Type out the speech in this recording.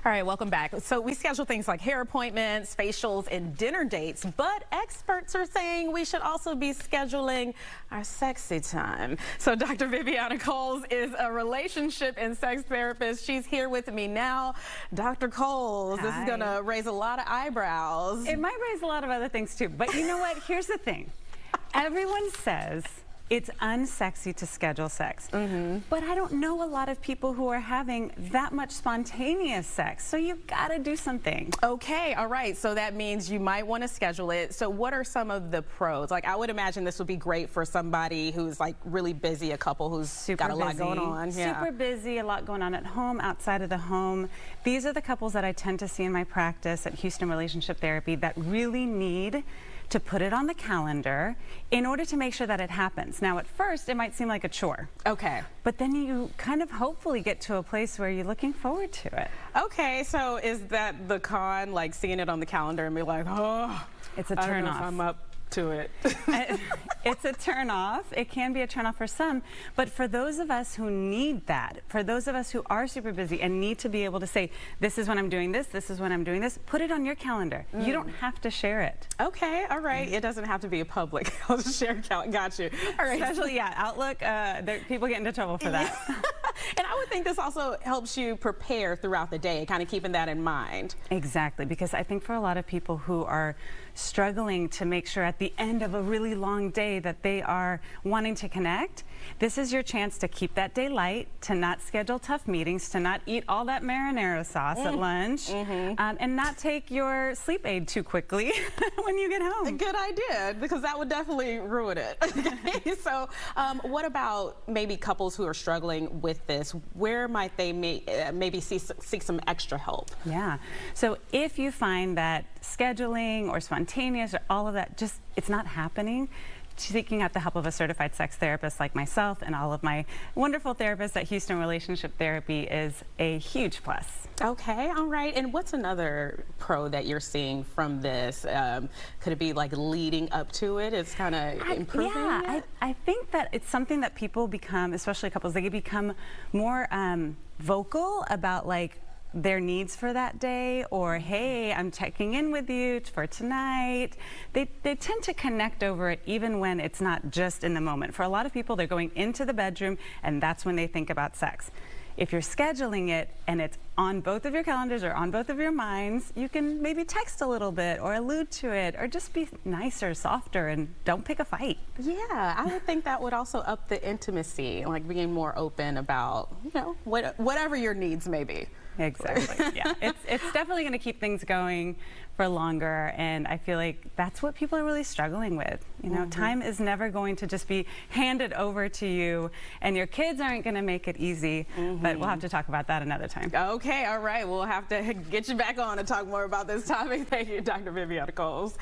All right, welcome back. So we schedule things like hair appointments, facials, and dinner dates, but experts are saying we should also be scheduling our sexy time. So Dr. Viviana Coles is a relationship and sex therapist. She's here with me now. Dr. Coles, this is going to raise a lot of eyebrows. It might raise a lot of other things too, but you know what? Here's the thing. Everyone says it's unsexy to schedule sex, but I don't know a lot of people who are having that much spontaneous sex, so you've got to do something. Okay, all right, so that means you might want to schedule it. So what are some of the pros? Like, I would imagine this would be great for somebody who's like really busy, a couple who's got a lot going on. Super busy, a lot going on at home, outside of the home. These are the couples that I tend to see in my practice at Houston Relationship Therapy that really need to put it on the calendar in order to make sure that it happens. Now, at first, it might seem like a chore. Okay. But then you kind of hopefully get to a place where you're looking forward to it. Okay, so is that the con, like seeing it on the calendar and be like, oh, it's a turn off. I'm up to it. It's a turn off. It can be a turn off for some, but for those of us who need that, for those of us who are super busy and need to be able to say, this is when I'm doing this is when I'm doing this, put it on your calendar. You don't have to share it. Okay, all right. It doesn't have to be a public. I'll just share account. Got you. All right. Especially, yeah, Outlook, people get into trouble for that. And I would think this also helps you prepare throughout the day, kind of keeping that in mind. Exactly, because I think for a lot of people who are struggling to make sure at the end of a really long day that they are wanting to connect, this is your chance to keep that day light, to not schedule tough meetings, to not eat all that marinara sauce at lunch, and not take your sleep aid too quickly when you get home. A good idea, because that would definitely ruin it. Okay, so what about maybe couples who are struggling with this? Where might they maybe seek some extra help? Yeah, so if you find that scheduling or spontaneous or all of that, just it's not happening, seeking out the help of a certified sex therapist like myself and all of my wonderful therapists at Houston Relationship Therapy is a huge plus. Okay, all right. And what's another pro that you're seeing from this? Could it be like leading up to it? It's kind of improving it? I think that it's something that people become, especially couples, they become more vocal about like their needs for that day, or hey, I'm checking in with you for tonight. They tend to connect over it even when it's not just in the moment. For a lot of people, they're going into the bedroom and that's when they think about sex. If you're scheduling it and it's on both of your calendars or on both of your minds, you can maybe text a little bit or allude to it or just be nicer, softer, and don't pick a fight. Yeah, I would think that would also up the intimacy, like being more open about, you know, whatever your needs may be. Exactly. Yeah, it's definitely going to keep things going for longer, and I feel like that's what people are really struggling with. You know, time is never going to just be handed over to you, and your kids aren't going to make it easy, but we'll have to talk about that another time. Okay, all right. We'll have to get you back on to talk more about this topic. Thank you, Dr. Viviana Coles.